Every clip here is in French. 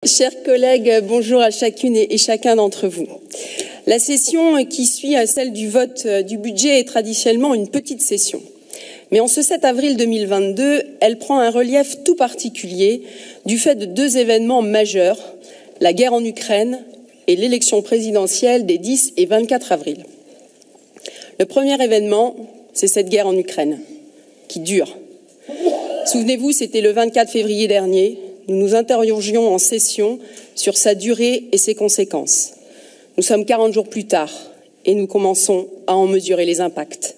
Chers collègues, bonjour à chacune et chacun d'entre vous. La session qui suit à celle du vote du budget est traditionnellement une petite session. Mais en ce 7 avril 2022, elle prend un relief tout particulier du fait de deux événements majeurs, la guerre en Ukraine et l'élection présidentielle des 10 et 24 avril. Le premier événement, c'est cette guerre en Ukraine, qui dure. Souvenez-vous, c'était le 24 février dernier. Nous nous interrogions en session sur sa durée et ses conséquences. Nous sommes 40 jours plus tard et nous commençons à en mesurer les impacts.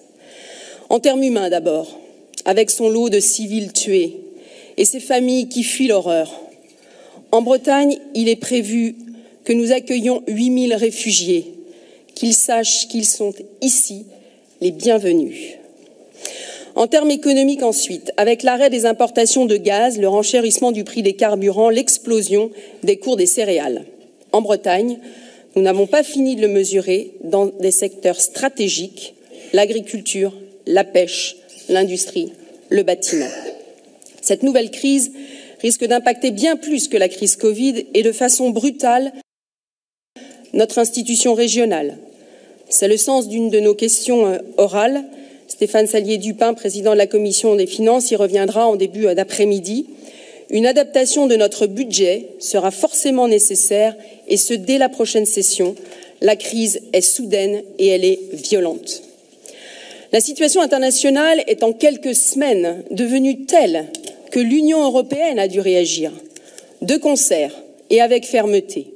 En termes humains d'abord, avec son lot de civils tués et ces familles qui fuient l'horreur. En Bretagne, il est prévu que nous accueillions 8000 réfugiés, qu'ils sachent qu'ils sont ici les bienvenus. En termes économiques ensuite, avec l'arrêt des importations de gaz, le renchérissement du prix des carburants, l'explosion des cours des céréales. En Bretagne, nous n'avons pas fini de le mesurer dans des secteurs stratégiques, l'agriculture, la pêche, l'industrie, le bâtiment. Cette nouvelle crise risque d'impacter bien plus que la crise Covid et de façon brutale notre institution régionale. C'est le sens d'une de nos questions orales. Stéphane Sallier-Dupin, président de la Commission des finances, y reviendra en début d'après-midi. Une adaptation de notre budget sera forcément nécessaire, et ce dès la prochaine session. La crise est soudaine et elle est violente. La situation internationale est en quelques semaines devenue telle que l'Union européenne a dû réagir, de concert et avec fermeté.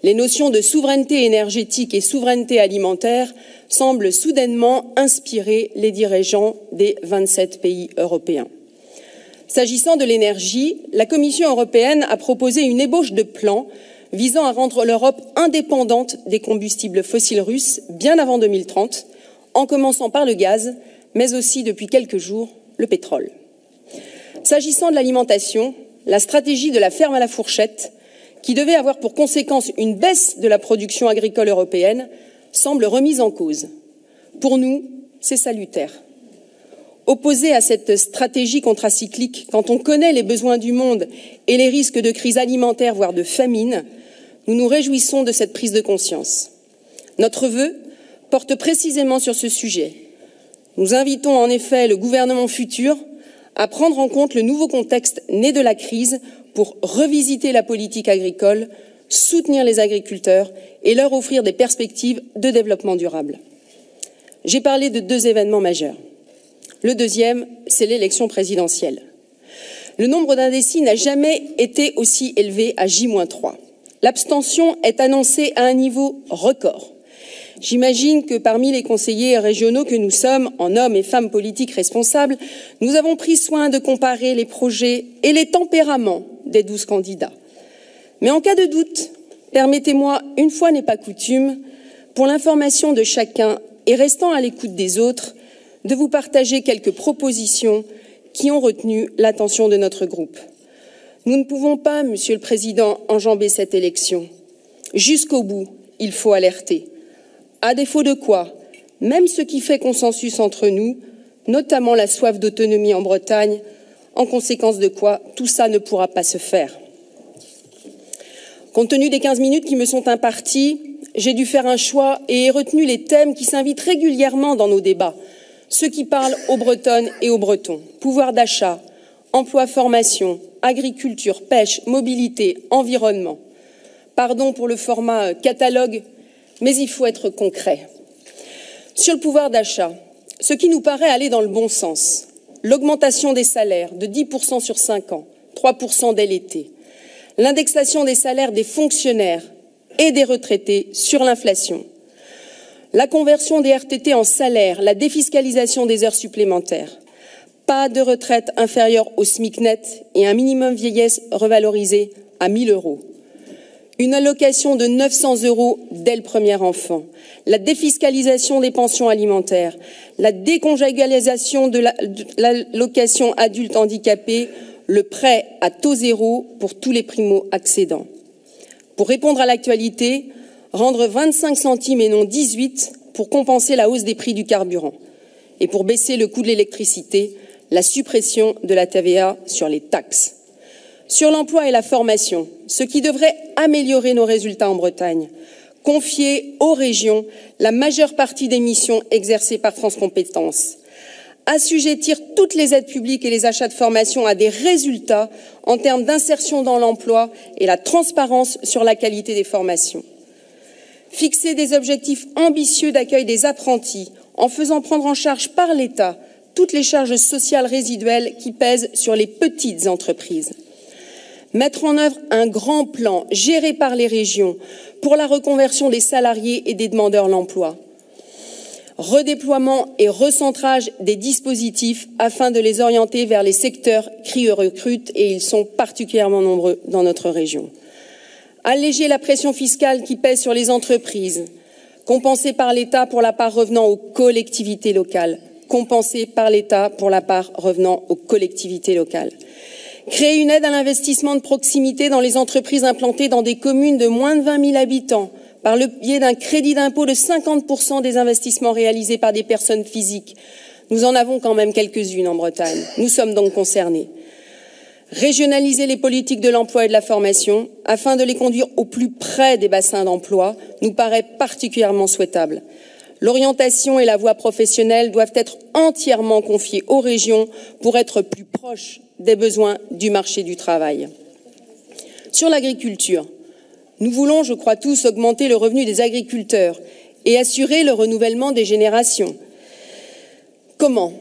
Les notions de souveraineté énergétique et souveraineté alimentaire semblent soudainement inspirer les dirigeants des 27 pays européens. S'agissant de l'énergie, la Commission européenne a proposé une ébauche de plan visant à rendre l'Europe indépendante des combustibles fossiles russes bien avant 2030, en commençant par le gaz, mais aussi depuis quelques jours le pétrole. S'agissant de l'alimentation, la stratégie de la ferme à la fourchette, qui devait avoir pour conséquence une baisse de la production agricole européenne, semble remise en cause. Pour nous, c'est salutaire. Opposé à cette stratégie contracyclique, quand on connaît les besoins du monde et les risques de crise alimentaire, voire de famine, nous nous réjouissons de cette prise de conscience. Notre vœu porte précisément sur ce sujet. Nous invitons en effet le gouvernement futur à prendre en compte le nouveau contexte né de la crise pour revisiter la politique agricole, soutenir les agriculteurs et leur offrir des perspectives de développement durable. J'ai parlé de deux événements majeurs. Le deuxième, c'est l'élection présidentielle. Le nombre d'indécis n'a jamais été aussi élevé à J-3. L'abstention est annoncée à un niveau record. J'imagine que parmi les conseillers régionaux que nous sommes, en hommes et femmes politiques responsables, nous avons pris soin de comparer les projets et les tempéraments des 12 candidats. Mais en cas de doute, permettez-moi, une fois n'est pas coutume, pour l'information de chacun et restant à l'écoute des autres, de vous partager quelques propositions qui ont retenu l'attention de notre groupe. Nous ne pouvons pas, Monsieur le Président, enjamber cette élection. Jusqu'au bout, il faut alerter. À défaut de quoi, même ce qui fait consensus entre nous, notamment la soif d'autonomie en Bretagne, en conséquence de quoi tout ça ne pourra pas se faire. Compte tenu des 15 minutes qui me sont imparties, j'ai dû faire un choix et ai retenu les thèmes qui s'invitent régulièrement dans nos débats, ceux qui parlent aux Bretonnes et aux Bretons. Pouvoir d'achat, emploi, formation, agriculture, pêche, mobilité, environnement. Pardon pour le format catalogue, mais il faut être concret. Sur le pouvoir d'achat, ce qui nous paraît aller dans le bon sens, l'augmentation des salaires de 10% sur 5 ans, 3% dès l'été, l'indexation des salaires des fonctionnaires et des retraités sur l'inflation, la conversion des RTT en salaire, la défiscalisation des heures supplémentaires, pas de retraite inférieure au SMIC net et un minimum vieillesse revalorisé à 1 000 €. Une allocation de 900 € dès le premier enfant, la défiscalisation des pensions alimentaires, la déconjugalisation de l'allocation adulte handicapé, le prêt à taux zéro pour tous les primo-accédants. Pour répondre à l'actualité, rendre 25 centimes et non 18 pour compenser la hausse des prix du carburant. Et pour baisser le coût de l'électricité, la suppression de la TVA sur les taxes. Sur l'emploi et la formation, ce qui devrait améliorer nos résultats en Bretagne. Confier aux régions la majeure partie des missions exercées par France Compétences. Assujettir toutes les aides publiques et les achats de formation à des résultats en termes d'insertion dans l'emploi et la transparence sur la qualité des formations. Fixer des objectifs ambitieux d'accueil des apprentis en faisant prendre en charge par l'État toutes les charges sociales résiduelles qui pèsent sur les petites entreprises. Mettre en œuvre un grand plan géré par les régions pour la reconversion des salariés et des demandeurs d'emploi. Redéploiement et recentrage des dispositifs afin de les orienter vers les secteurs qui recrutent, et ils sont particulièrement nombreux dans notre région. Alléger la pression fiscale qui pèse sur les entreprises, compensée par l'État pour la part revenant aux collectivités locales, compensée par l'État pour la part revenant aux collectivités locales. Créer une aide à l'investissement de proximité dans les entreprises implantées dans des communes de moins de 20 000 habitants, par le biais d'un crédit d'impôt de 50% des investissements réalisés par des personnes physiques. Nous en avons quand même quelques-unes en Bretagne. Nous sommes donc concernés. Régionaliser les politiques de l'emploi et de la formation afin de les conduire au plus près des bassins d'emploi nous paraît particulièrement souhaitable. L'orientation et la voie professionnelle doivent être entièrement confiées aux régions pour être plus proches des besoins du marché du travail. Sur l'agriculture, nous voulons, je crois tous, augmenter le revenu des agriculteurs et assurer le renouvellement des générations. Comment?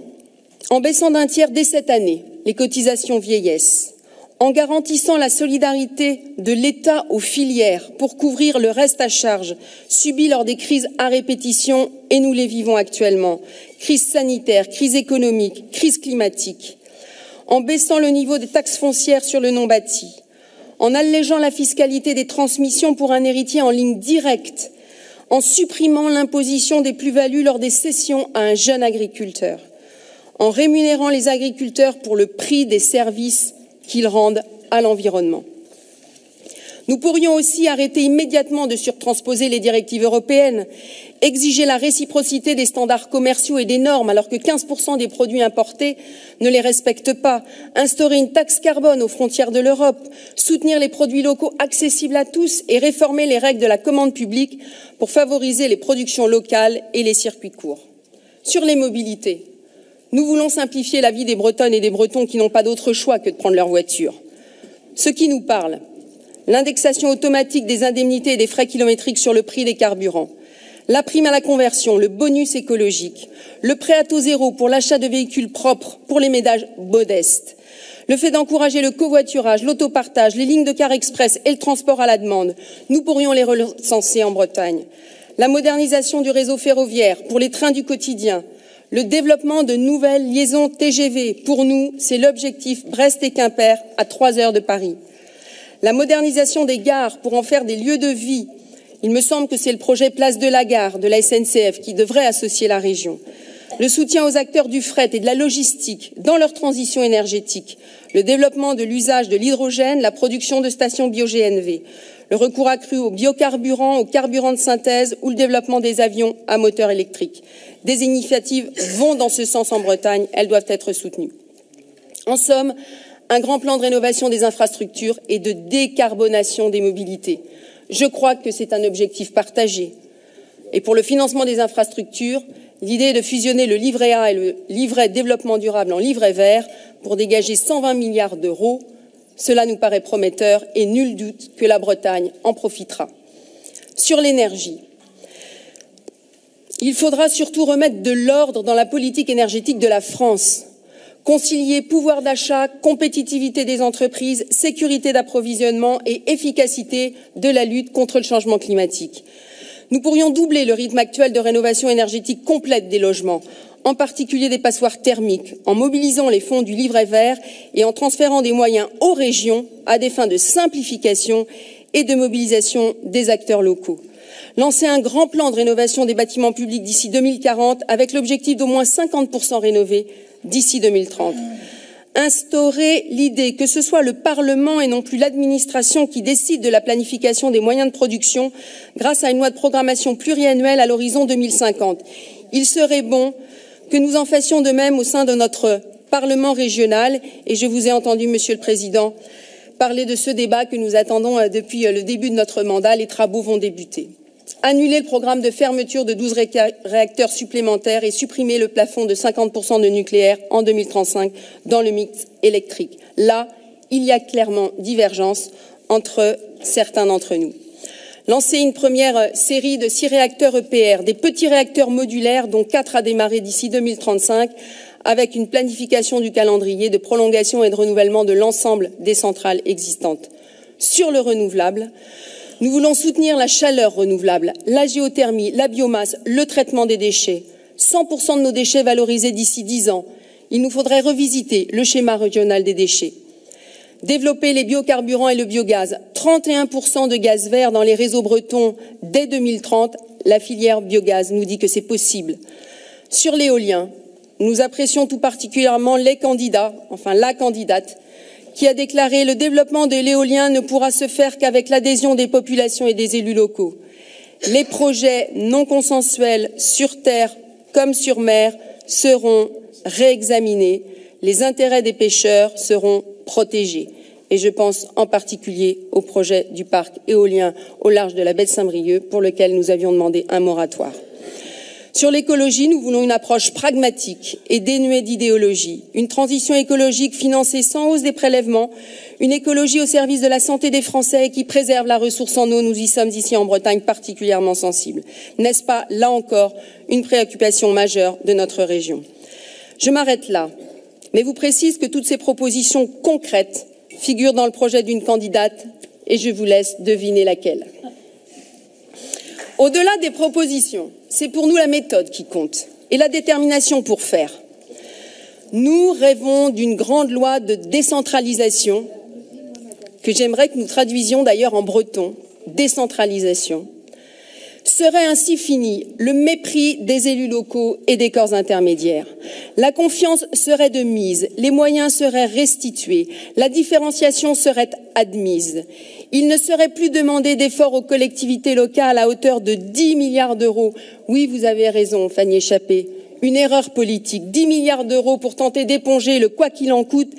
En baissant d'un tiers dès cette année les cotisations vieillesse, en garantissant la solidarité de l'État aux filières pour couvrir le reste à charge subi lors des crises à répétition, et nous les vivons actuellement, crise sanitaire, crise économique, crise climatique, en baissant le niveau des taxes foncières sur le non bâti, en allégeant la fiscalité des transmissions pour un héritier en ligne directe, en supprimant l'imposition des plus-values lors des cessions à un jeune agriculteur, en rémunérant les agriculteurs pour le prix des services qu'ils rendent à l'environnement. Nous pourrions aussi arrêter immédiatement de surtransposer les directives européennes, exiger la réciprocité des standards commerciaux et des normes alors que 15% des produits importés ne les respectent pas, instaurer une taxe carbone aux frontières de l'Europe, soutenir les produits locaux accessibles à tous et réformer les règles de la commande publique pour favoriser les productions locales et les circuits courts. Sur les mobilités, nous voulons simplifier la vie des Bretonnes et des Bretons qui n'ont pas d'autre choix que de prendre leur voiture. Ce qui nous parle, l'indexation automatique des indemnités et des frais kilométriques sur le prix des carburants, la prime à la conversion, le bonus écologique, le prêt à taux zéro pour l'achat de véhicules propres pour les ménages modestes, le fait d'encourager le covoiturage, l'autopartage, les lignes de car express et le transport à la demande, nous pourrions les recenser en Bretagne. La modernisation du réseau ferroviaire pour les trains du quotidien, le développement de nouvelles liaisons TGV. Pour nous, c'est l'objectif Brest et Quimper à 3 heures de Paris. La modernisation des gares pour en faire des lieux de vie. Il me semble que c'est le projet Place de la Gare de la SNCF qui devrait associer la région. Le soutien aux acteurs du fret et de la logistique dans leur transition énergétique. Le développement de l'usage de l'hydrogène, la production de stations bio-GNV. Le recours accru aux biocarburants, aux carburants de synthèse ou le développement des avions à moteur électrique. Des initiatives vont dans ce sens en Bretagne, elles doivent être soutenues. En somme, un grand plan de rénovation des infrastructures et de décarbonation des mobilités. Je crois que c'est un objectif partagé. Et pour le financement des infrastructures, l'idée est de fusionner le livret A et le livret développement durable en livret vert pour dégager 120 milliards d'euros. Cela nous paraît prometteur et nul doute que la Bretagne en profitera. Sur l'énergie, il faudra surtout remettre de l'ordre dans la politique énergétique de la France. Concilier pouvoir d'achat, compétitivité des entreprises, sécurité d'approvisionnement et efficacité de la lutte contre le changement climatique. Nous pourrions doubler le rythme actuel de rénovation énergétique complète des logements, en particulier des passoires thermiques, en mobilisant les fonds du livret vert et en transférant des moyens aux régions à des fins de simplification et de mobilisation des acteurs locaux. Lancer un grand plan de rénovation des bâtiments publics d'ici 2040 avec l'objectif d'au moins 50% rénovés d'ici 2030. Instaurer l'idée que ce soit le Parlement et non plus l'administration qui décide de la planification des moyens de production grâce à une loi de programmation pluriannuelle à l'horizon 2050. Il serait bon que nous en fassions de même au sein de notre Parlement régional et je vous ai entendu, Monsieur le Président, parler de ce débat que nous attendons depuis le début de notre mandat. Les travaux vont débuter. Annuler le programme de fermeture de 12 réacteurs supplémentaires et supprimer le plafond de 50% de nucléaire en 2035 dans le mix électrique. Là, il y a clairement divergence entre certains d'entre nous. Lancer une première série de 6 réacteurs EPR, des petits réacteurs modulaires dont 4 à démarrer d'ici 2035, avec une planification du calendrier de prolongation et de renouvellement de l'ensemble des centrales existantes. Sur le renouvelable, nous voulons soutenir la chaleur renouvelable, la géothermie, la biomasse, le traitement des déchets. 100% de nos déchets valorisés d'ici 10 ans. Il nous faudrait revisiter le schéma régional des déchets. Développer les biocarburants et le biogaz. 31% de gaz vert dans les réseaux bretons dès 2030. La filière biogaz nous dit que c'est possible. Sur l'éolien, nous apprécions tout particulièrement les candidats, enfin la candidate, qui a déclaré « Le développement de l'éolien ne pourra se faire qu'avec l'adhésion des populations et des élus locaux. Les projets non consensuels sur terre comme sur mer seront réexaminés. Les intérêts des pêcheurs seront protégés. » Et je pense en particulier au projet du parc éolien au large de la baie de Saint-Brieuc, pour lequel nous avions demandé un moratoire. Sur l'écologie, nous voulons une approche pragmatique et dénuée d'idéologie, une transition écologique financée sans hausse des prélèvements, une écologie au service de la santé des Français et qui préserve la ressource en eau. Nous y sommes ici en Bretagne particulièrement sensibles. N'est-ce pas, là encore, une préoccupation majeure de notre région? Je m'arrête là, mais vous précise que toutes ces propositions concrètes figurent dans le projet d'une candidate et je vous laisse deviner laquelle. Au-delà des propositions, c'est pour nous la méthode qui compte et la détermination pour faire. Nous rêvons d'une grande loi de décentralisation que j'aimerais que nous traduisions d'ailleurs en breton. Décentralisation. Serait ainsi fini le mépris des élus locaux et des corps intermédiaires. La confiance serait de mise, les moyens seraient restitués, la différenciation serait admise. Il ne serait plus demandé d'efforts aux collectivités locales à hauteur de 10 milliards d'euros. Oui, vous avez raison, Fanny Chappé. Une erreur politique. 10 milliards d'euros pour tenter d'éponger le quoi qu'il en coûte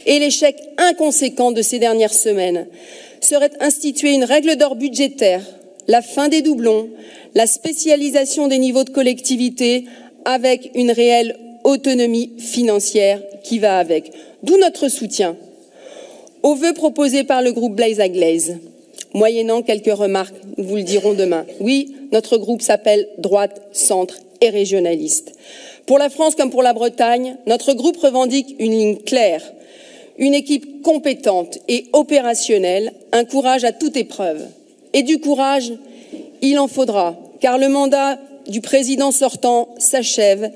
et l'échec inconséquent de ces dernières semaines. Serait instituée une règle d'or budgétaire, la fin des doublons, la spécialisation des niveaux de collectivité avec une réelle autonomie financière qui va avec. D'où notre soutien aux vœux proposés par le groupe Blaise Aglaise, moyennant quelques remarques, nous vous le dirons demain. Oui, notre groupe s'appelle Droite, Centre et Régionaliste. Pour la France comme pour la Bretagne, notre groupe revendique une ligne claire, une équipe compétente et opérationnelle, un courage à toute épreuve. Et du courage, il en faudra, car le mandat du président sortant s'achève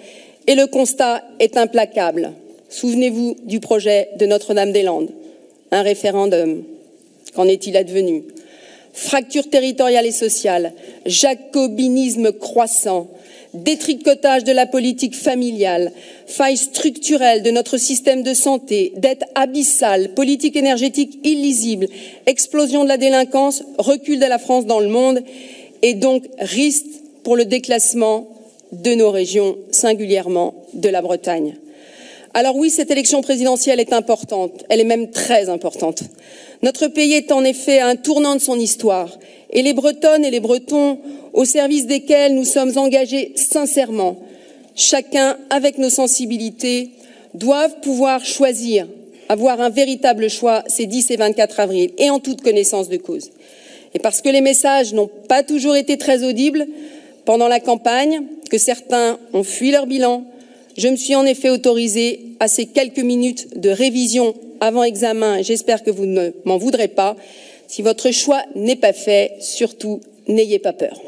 et le constat est implacable. Souvenez-vous du projet de Notre-Dame-des-Landes. Un référendum. Qu'en est-il advenu? Fracture territoriale et sociale, jacobinisme croissant, détricotage de la politique familiale, failles structurelles de notre système de santé, dette abyssale, politique énergétique illisible, explosion de la délinquance, recul de la France dans le monde et donc risque pour le déclassement de nos régions, singulièrement de la Bretagne. Alors oui, cette élection présidentielle est importante, elle est même très importante. Notre pays est en effet à un tournant de son histoire et les Bretonnes et les Bretons, au service desquels nous sommes engagés sincèrement, chacun avec nos sensibilités, doivent pouvoir choisir, avoir un véritable choix ces 10 et 24 avril et en toute connaissance de cause. Et parce que les messages n'ont pas toujours été très audibles pendant la campagne, que certains ont fui leur bilan, je me suis en effet autorisée à ces quelques minutes de révision avant examen. J'espère que vous ne m'en voudrez pas. Si votre choix n'est pas fait, surtout, n'ayez pas peur.